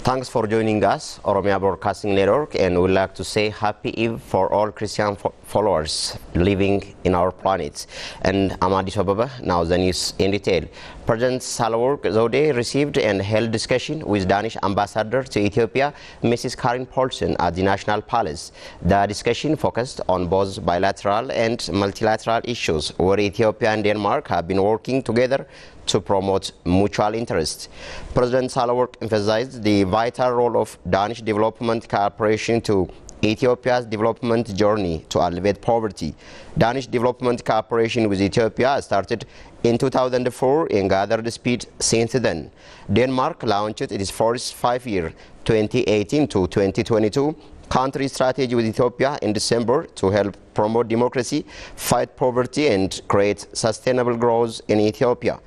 Thanks for joining us, Oromia Broadcasting Network, and we'd like to say Happy Eve for all Christian followers living in our planet. And I'm Addis Ababa, now the news in detail. President Sahlawork Zewde received and held discussion with Danish ambassador to Ethiopia, Mrs. Karin Poulsen, at the National Palace. The discussion focused on both bilateral and multilateral issues, where Ethiopia and Denmark have been working together to promote mutual interests. President Sahlawork emphasized the vital role of Danish development cooperation to Ethiopia's development journey to alleviate poverty. Danish development cooperation with Ethiopia started in 2004 and gathered speed since then. Denmark launched its first 5-year 2018 to 2022 country strategy with Ethiopia in December to help promote democracy, fight poverty, and create sustainable growth in Ethiopia.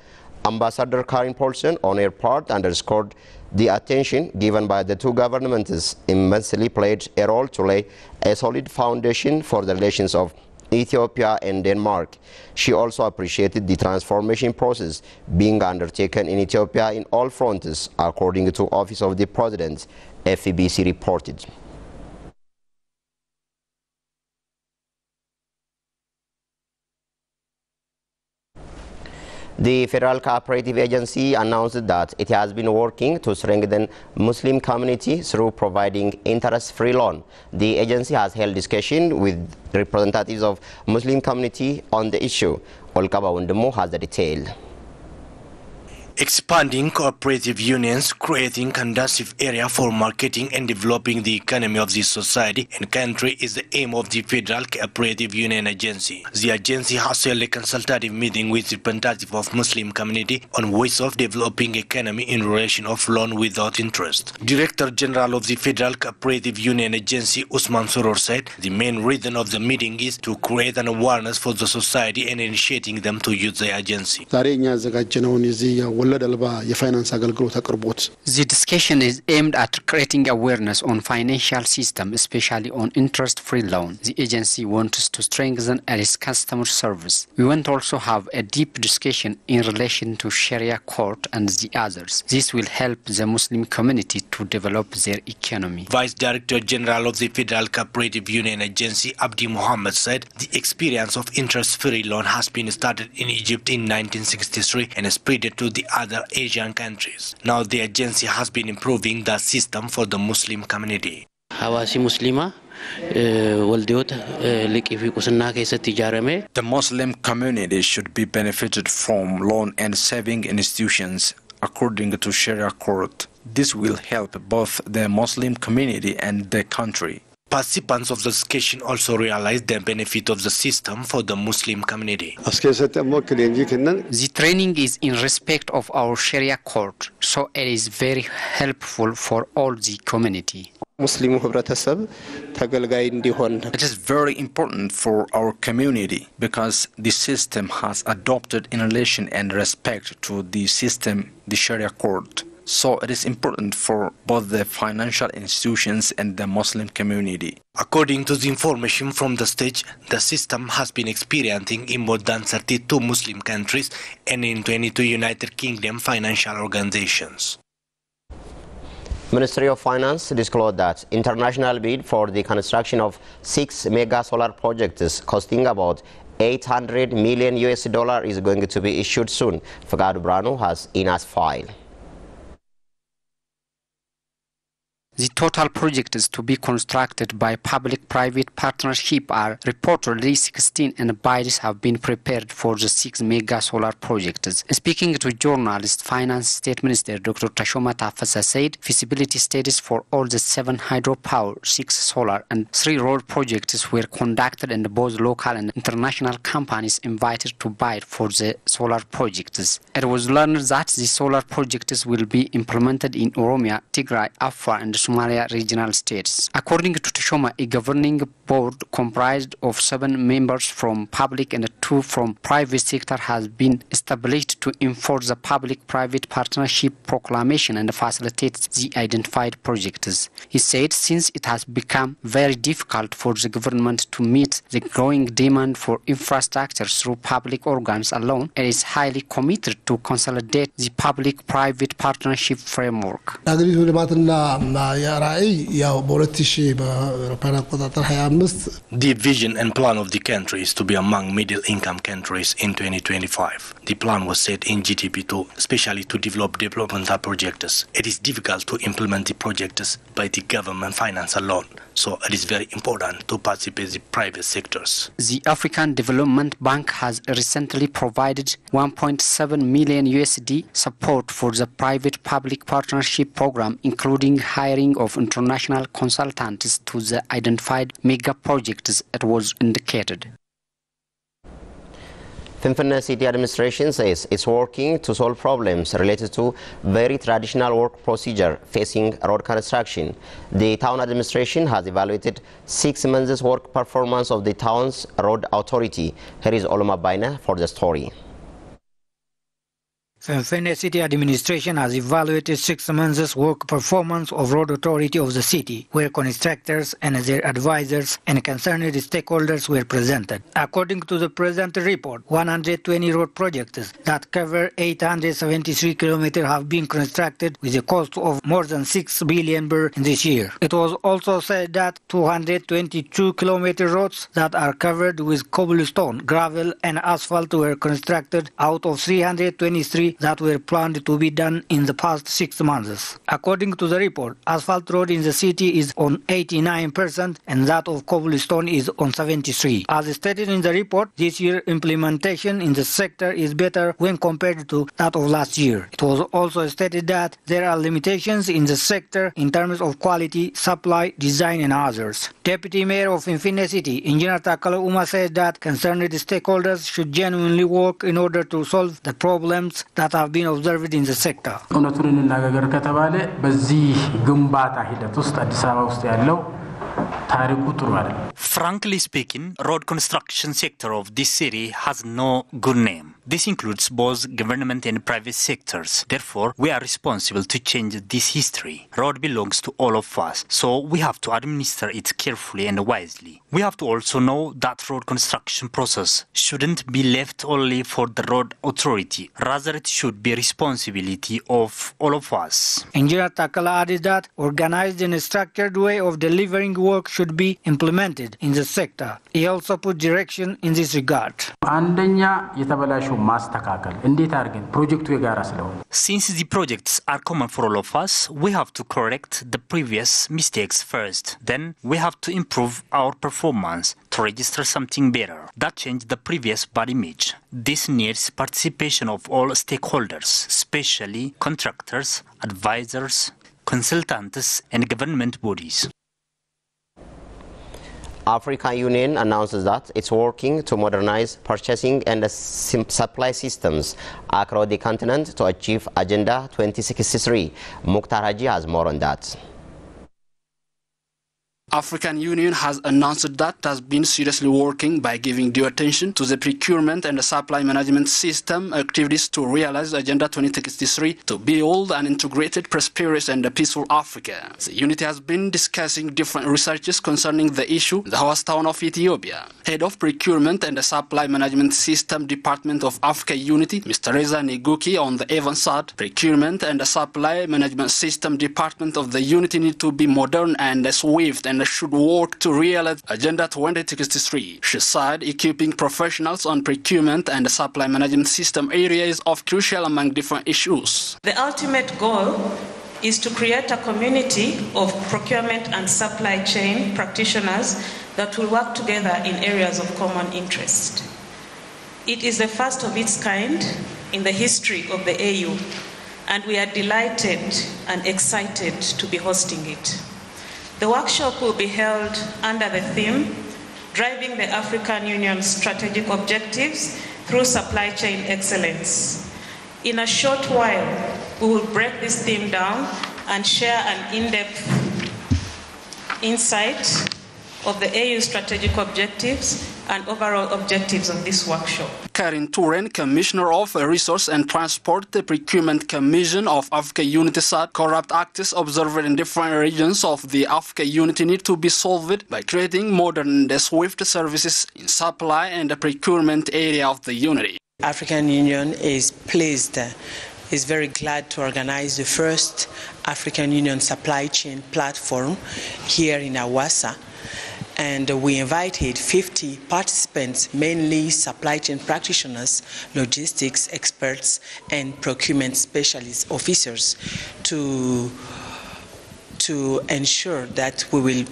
Ambassador Karin Poulsen, on her part, underscored the attention given by the two governments immensely played a role to lay a solid foundation for the relations of Ethiopia and Denmark. She also appreciated the transformation process being undertaken in Ethiopia in all fronts, according to Office of the President, FEBC reported. The Federal Cooperative Agency announced that it has been working to strengthen Muslim community through providing interest-free loan. The agency has held discussion with representatives of Muslim community on the issue. Olkaba Wundumu has the detail. Expanding cooperative unions, creating conducive area for marketing and developing the economy of the society and country is the aim of the Federal Cooperative Union Agency. The agency has held a consultative meeting with representatives of Muslim community on ways of developing economy in relation of loan without interest. Director General of the Federal Cooperative Union Agency, Usman Surur, said the main reason of the meeting is to create an awareness for the society and initiating them to use the agency. The discussion is aimed at creating awareness on financial system, especially on interest-free loan. The agency wants to strengthen its customer service. We want to also have a deep discussion in relation to Sharia court and the others. This will help the Muslim community to develop their economy. Vice Director General of the Federal Cooperative Union Agency, Abdi Muhammad, said the experience of interest-free loan has been started in Egypt in 1963 and spread to the other Asian countries. Now the agency has been improving the system for the Muslim community. The Muslim community should be benefited from loan and saving institutions according to Sharia court. This will help both the Muslim community and the country. Participants of the discussion also realized the benefit of the system for the Muslim community. The training is in respect of our Sharia court, so it is very helpful for all the community. It is very important for our community because the system has adopted in relation and respect to the system, the Sharia court. So it is important for both the financial institutions and the Muslim community. According to the information from the state, the system has been experiencing in more than 32 Muslim countries and in 22 United Kingdom financial organizations. Ministry of Finance disclosed that international bid for the construction of 6 mega solar projects costing about $800 million is going to be issued soon. Fagadu Brano has INA's file. The total projects to be constructed by public-private partnership are reportedly 16, and bids have been prepared for the 6 mega solar projects. Speaking to journalists, Finance State Minister Dr. Tashoma Tafasa said feasibility studies for all the 7 hydropower, 6 solar, and 3 road projects were conducted, and both local and international companies invited to bid for the solar projects. It was learned that the solar projects will be implemented in Oromia, Tigray, Afar, and Somalia regional states. According to Tashoma, a governing board comprised of 7 members from public and 2 from private sector has been established to enforce the public-private partnership proclamation and facilitate the identified projects. He said since it has become very difficult for the government to meet the growing demand for infrastructure through public organs alone, it is highly committed to consolidate the public-private partnership framework. The vision and plan of the country is to be among middle-income countries in 2025. The plan was set in GTP2, especially to develop developmental projects. It is difficult to implement the projects by the government finance alone, so it is very important to participate in the private sectors. The African Development Bank has recently provided 1.7 million USD support for the private-public partnership program, including hiring of international consultants to the identified mega projects it was indicated. Finfinne City Administration says it's working to solve problems related to very traditional work procedure facing road construction. The town administration has evaluated 6 months' work performance of the town's road authority. Here is Oloma Baina for the story. Finfinne City Administration has evaluated 6 months' work performance of Road Authority of the city, where constructors and their advisors and concerned stakeholders were presented. According to the present report, 120 road projects that cover 873 kilometers have been constructed with a cost of more than 6 billion birr in this year. It was also said that 222 kilometer roads that are covered with cobblestone, gravel and asphalt were constructed out of 323 that were planned to be done in the past 6 months. According to the report, asphalt road in the city is on 89% and that of cobblestone is on 73%. As stated in the report, this year implementation in the sector is better when compared to that of last year. It was also stated that there are limitations in the sector in terms of quality, supply, design and others. Deputy Mayor of Finfinne City, Engineer Takala Uma, said that concerned stakeholders should genuinely work in order to solve the problems that have been observed in the sector. Frankly speaking, road construction sector of this city has no good name. This includes both government and private sectors. Therefore, we are responsible to change this history. Road belongs to all of us, so we have to administer it carefully and wisely. We have to also know that road construction process shouldn't be left only for the road authority. Rather, it should be responsibility of all of us. Engineer Takala added that organized and structured way of delivering work should be implemented in the sector. He also put direction in this regard. Since the projects are common for all of us, we have to correct the previous mistakes first. Then we have to improve our performance to register something better that changed the previous bad image. This needs participation of all stakeholders, especially contractors, advisors, consultants and government bodies. African Union announces that it's working to modernize purchasing and supply systems across the continent to achieve Agenda 2063. Mukhtar Haji has more on that. African Union has announced that it has been seriously working by giving due attention to the procurement and the supply management system activities to realize Agenda 2063 to build an integrated, prosperous and peaceful Africa. The unity has been discussing different researches concerning the issue in the host town of Ethiopia. Head of Procurement and the Supply Management System Department of Africa Unity, Mr. Reza Neguki, on the Evans said, Procurement and the Supply Management System Department of the Unity need to be modern and swift and should work to realize Agenda 2063. She said equipping professionals on procurement and the supply management system area is of crucial among different issues. The ultimate goal is to create a community of procurement and supply chain practitioners that will work together in areas of common interest. It is the first of its kind in the history of the AU, and we are delighted and excited to be hosting it. The workshop will be held under the theme, Driving the African Union's Strategic Objectives Through Supply Chain Excellence. In a short while, we will break this theme down and share an in-depth insight of the AU strategic objectives and overall objectives of this workshop. Karin Turen, Commissioner of Resource and Transport, the Procurement Commission of Africa Unity, said corrupt actors observed in different regions of the Africa Unity need to be solved by creating modern and swift services in supply and the procurement area of the Unity. African Union is pleased, is very glad to organize the first African Union supply chain platform here in Awassa. And we invited 50 participants, mainly supply chain practitioners, logistics experts, and procurement specialist officers to ensure that we'll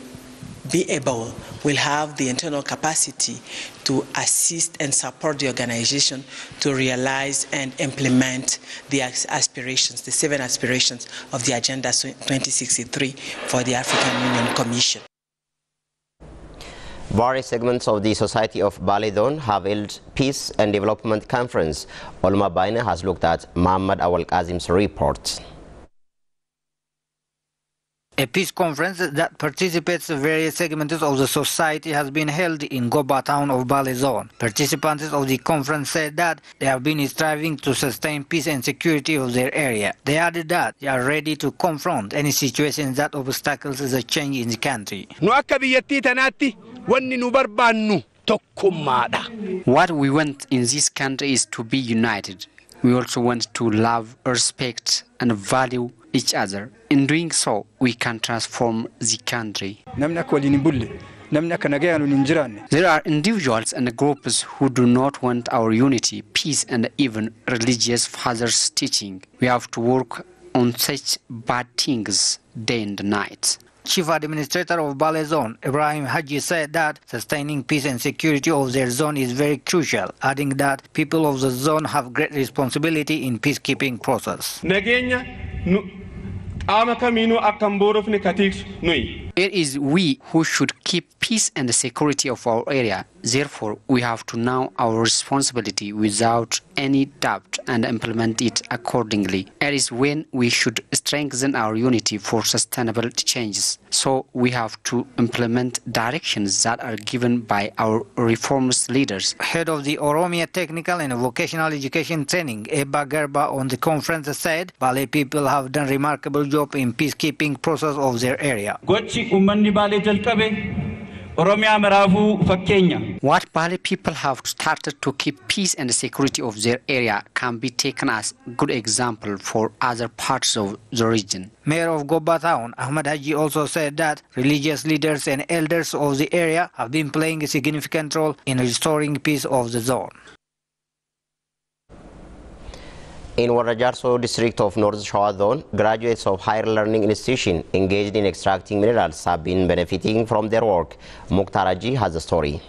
have the internal capacity to assist and support the organization to realize and implement the aspirations, the 7 aspirations of the Agenda 2063 for the African Union Commission. Various segments of the Society of Baledon have held Peace and Development Conference. Olma Baina has looked at Muhammad Awal Kazim's report. A peace conference that participates various segments of the society has been held in Goba town of Bale Zone. Participants of the conference said that they have been striving to sustain peace and security of their area. They added that they are ready to confront any situations that obstacles the change in the country. What we want in this country is to be united. We also want to love, respect and value each other. In doing so, we can transform the country. There are individuals and groups who do not want our unity, peace and even religious fathers' teaching. We have to work on such bad things day and night. Chief Administrator of Bale Zone, Ibrahim Haji, said that sustaining peace and security of their zone is very crucial, adding that people of the zone have great responsibility in peacekeeping process. It is we who should keep peace and security of our area. Therefore, we have to know our responsibility without any doubt and implement it accordingly. It is when we should strengthen our unity for sustainable changes. So we have to implement directions that are given by our reformist leaders. Head of the Oromia Technical and Vocational Education Training, Eba Garba, on the conference said Bale people have done remarkable job in peacekeeping process of their area. What Bale people have started to keep peace and security of their area can be taken as a good example for other parts of the region. Mayor of Goba Town, Ahmad Haji, also said that religious leaders and elders of the area have been playing a significant role in restoring peace of the zone. In Warajarso district of North Shawa Zone, graduates of higher learning institution engaged in extracting minerals have been benefiting from their work. Mukhtar Haji has a story.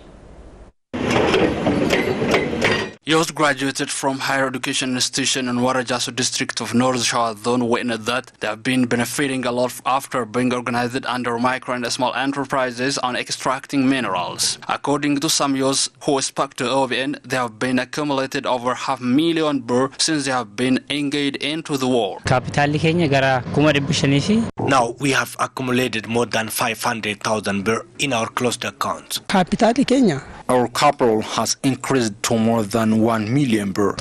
Youth graduated from higher education institution in Warajaso district of North Shawa Zone witnessed that they have been benefiting a lot after being organized under micro and small enterprises on extracting minerals. According to some youths who spoke to OBN, they have been accumulated over 500,000 birr since they have been engaged into the war. Now we have accumulated more than 500,000 birr in our closed accounts. Our capital has increased to more than 1 million birr.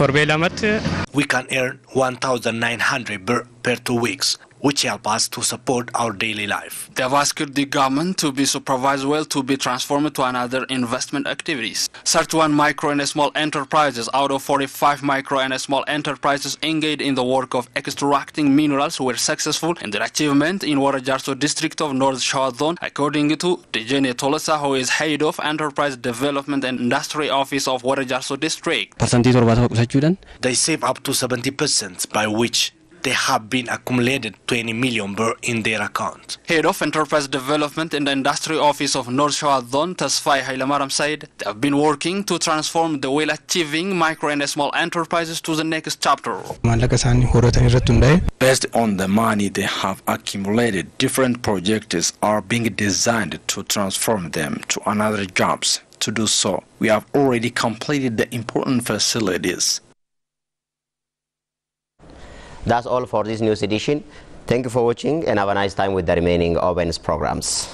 We can earn 1,900 birr per 2 weeks, which help us to support our daily life. They have asked the government to be supervised well to be transformed to another investment activities. 31 micro and small enterprises out of 45 micro and small enterprises engaged in the work of extracting minerals were successful in their achievement in Warajarso district of North Shawa Zone, according to Dejene Tolasa, who is head of Enterprise Development and Industry Office of Warajarso district. They save up to 70%, by which they have been accumulated 20 million birr in their account. Head of Enterprise Development and Industry Office of North Shawa Zone, Tasfai Hailamaram, said they have been working to transform the well-achieving micro and small enterprises to the next chapter. Based on the money they have accumulated, different projects are being designed to transform them to another jobs. To do so, we have already completed the important facilities. That's all for this news edition. Thank you for watching and have a nice time with the remaining OBN's programs.